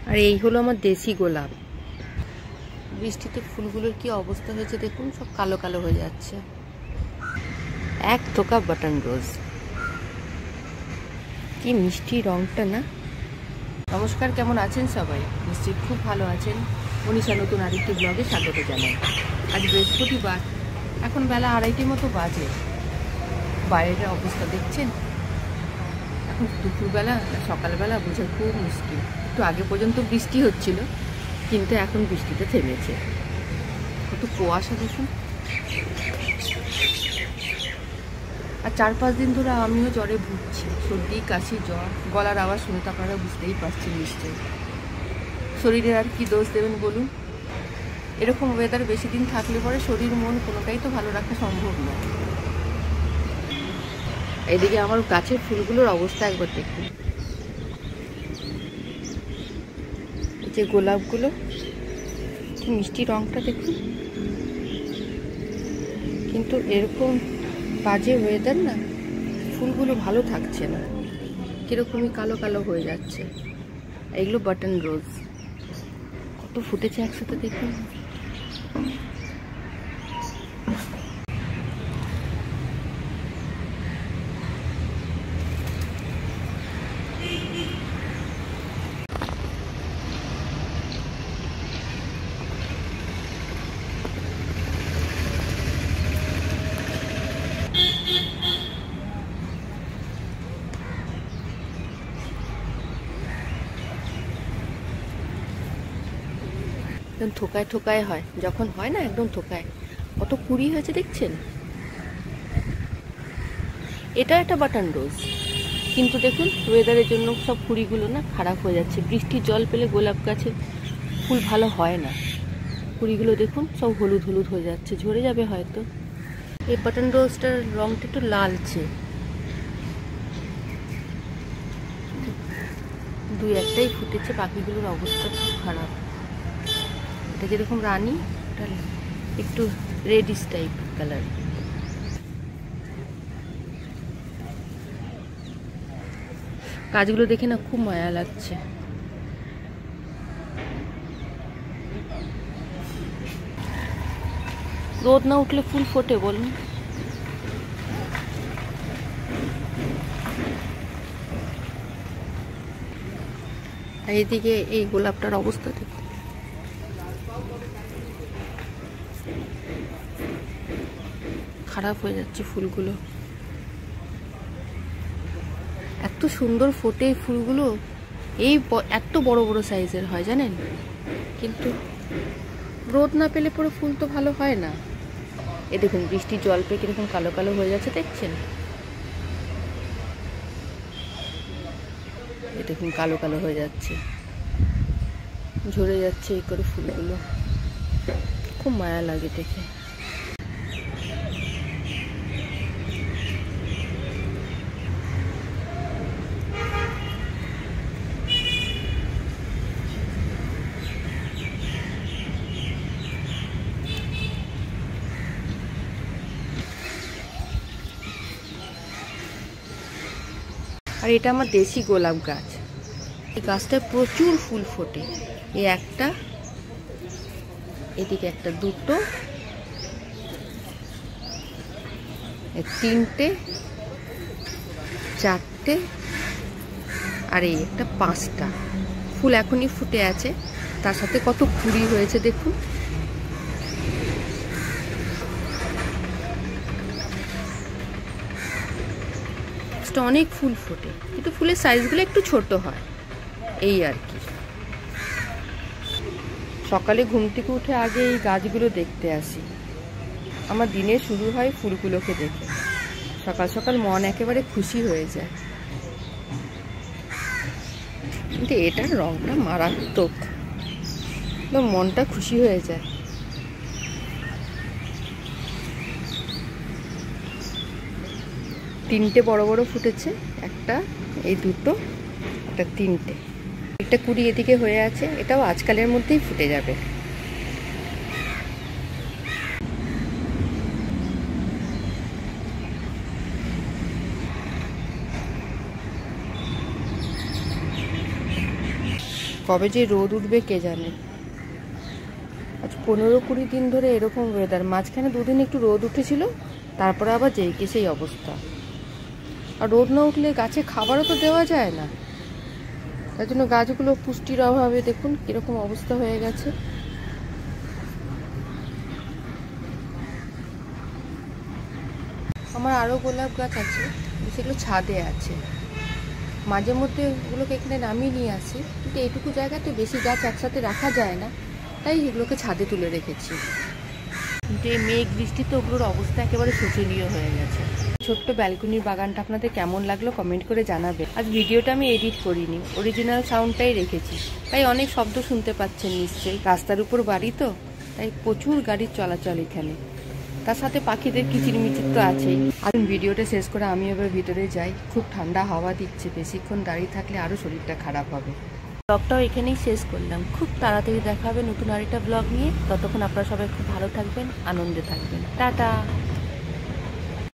আর এই হলো আমার দেশি গোলাপ। বৃষ্টিতে ফুলগুলোর কি অবস্থা হয়েছে দেখুন, সব কালো কালো হয়ে যাচ্ছে। এক থোকা বাটন রোজ, কি মিষ্টি রংটা না। নমস্কার, কেমন আছেন সবাই? নিশ্চয়ই খুব ভালো আছেন। মনীষা নতুন আরেকটি ব্লগে স্বাগত জানাই। আজ বৃহস্পতিবার, এখন বেলা 2:30 মতো বাজে। বাইরের অবস্থা দেখছেন, এখন দুপুরবেলা সকালবেলা বোঝা খুব মুশকিল। একটু আগে পর্যন্ত বৃষ্টি হচ্ছিল, কিন্তু এখন বৃষ্টিটা থেমেছে। কত কুয়াশা দেখুন। আর 4-5 দিন ধরে আমিও জ্বরে ভুগছি, সর্দি কাশি জ্বর, গলার আওয়াজ শুনে তো আপনারা বুঝতেই পারছেন নিশ্চয়ই। শরীরের আর কি দোষ দেবেন বলুন? এরকম ওয়েদার বেশি দিন থাকলে পরে শরীর মন কোনোটাই তো ভালো রাখা সম্ভব নয়। এদিকে আমার গাছের ফুলগুলোর অবস্থা একবার দেখুন। এই যে গোলাপগুলো, কি মিষ্টি রংটা দেখুন। কিন্তু এরকম বাজে ওয়েদার না, ফুলগুলো ভালো থাকছে না, কিরকমই কালো কালো হয়ে যাচ্ছে। এগুলো বাটন রোজ, কত ফুটেছে একসাথে দেখুন। একদম থোকায় থোকায় হয়, যখন হয় না একদম থোকায়। কত কুড়ি হয়েছে দেখছেন। এটা একটা বাটন রোজ, কিন্তু দেখুন ওয়েদারের জন্য সব কুড়িগুলো না খারাপ হয়ে যাচ্ছে। বৃষ্টির জল পেলে গোলাপ গাছে ফুল ভালো হয় না। কুড়িগুলো দেখুন সব হলুদ হলুদ হয়ে যাচ্ছে, ঝরে যাবে হয়তো। এই বাটন রোজটার রংটা একটু লালচে, দুই একটাই ফুটেছে, বাকিগুলোর অবস্থা খুব খারাপ। এটা যেরকম রানী, ওটা একটু রেডিশ টাইপ কালার। গাছগুলো দেখে না খুব মায়া লাগছে। রোদ না উঠলে ফুল ফোটে বলুন? আর এদিকে এই গোলাপটার অবস্থা দেখুন, খারাপ হয়ে যাচ্ছে ফুলগুলো। এত সুন্দর ফোটে ফুলগুলো, এই এত বড় বড় সাইজের হয় জানেন, কিন্তু রোদ না পেলে পরে ফুল তো ভালো হয় না। এ দেখুন বৃষ্টির জল পেয়ে কিরকম কালো কালো হয়ে যাচ্ছে দেখছেন। এ দেখুন কালো কালো হয়ে যাচ্ছে, ঝরে যাচ্ছে এই করে ফুলগুলো। খুব মায়া লাগে দেখে। আর এটা আমার দেশি গোলাপ গাছ। এই গাছটায় প্রচুর ফুল ফোটে। এই একটা, এদিকে একটা, দুটো, তিনটে, চারটে, আর এই একটা 5টা ফুল এখনই ফুটে আছে। তার সাথে কত কুড়ি হয়েছে দেখুন। অনেক ফুল ফোটে, কিন্তু ফুলের সাইজগুলো একটু ছোট হয়, এই আর কি। সকালে ঘুম থেকে উঠে আগে এই গাছগুলো দেখতে আসি। আমার দিনে শুরু হয় ফুলগুলোকে দেখে। সকাল সকাল মন একেবারে খুশি হয়ে যায়। কিন্তু এটার রংটা মারাত্মক, মনটা খুশি হয়ে যায়। তিনটে বড় বড় ফুটেছে, একটা, এই দুটো, একটা, তিনটে। একটা কুড়ি এদিকে হয়ে আছে, এটাও আজকালের মধ্যেই ফুটে যাবে। কবে যে রোদ উঠবে কে জানে। আজ 15-20 দিন ধরে এরকম ওয়েদার। মাঝখানে দুদিন একটু রোদ উঠেছিল, তারপরে আবার যেই কে সেই অবস্থা। আর রোদ না উঠলে গাছে খাবারও তো দেওয়া যায় না, তার জন্য গাছগুলো পুষ্টির অভাবে দেখুন কিরকম অবস্থা হয়ে গেছে। আমার আরও গোলাপ গাছ আছে, সেগুলো ছাদে আছে। মাঝে মধ্যে ওগুলোকে এখানে নামিয়ে নিয়ে আসি, কিন্তু এইটুকু জায়গাতে বেশি গাছ একসাথে রাখা যায় না, তাই এগুলোকে ছাদে তুলে রেখেছি। কিন্তু এই মেঘ বৃষ্টিতে ওগুলোর অবস্থা একেবারে শোচনীয় হয়ে গেছে। ছোট্ট ব্যালকনির বাগানটা আপনাদের কেমন লাগলো কমেন্ট করে জানাবে। আজ ভিডিওটা আমি এডিট করিনি, অরিজিনাল সাউন্ডটাই রেখেছি, তাই অনেক শব্দ শুনতে পাচ্ছেন নিশ্চয়ই। রাস্তার উপর বাড়ি তো, তাই প্রচুর গাড়ির চলাচল এখানে, তার সাথে পাখিদের কিচিরমিচির তো আছেই। আর ভিডিওটা শেষ করে আমি এবার ভিতরে যাই, খুব ঠান্ডা হাওয়া দিচ্ছে, বেশিক্ষণ দাঁড়িয়ে থাকলে আরও শরীরটা খারাপ হবে। ব্লগটাও এখানেই শেষ করলাম, খুব তাড়াতাড়ি দেখা হবে নতুন আরেকটা ব্লগ নিয়ে। ততক্ষণ আপনারা সবাই খুব ভালো থাকবেন, আনন্দে থাকবেন। টাটা।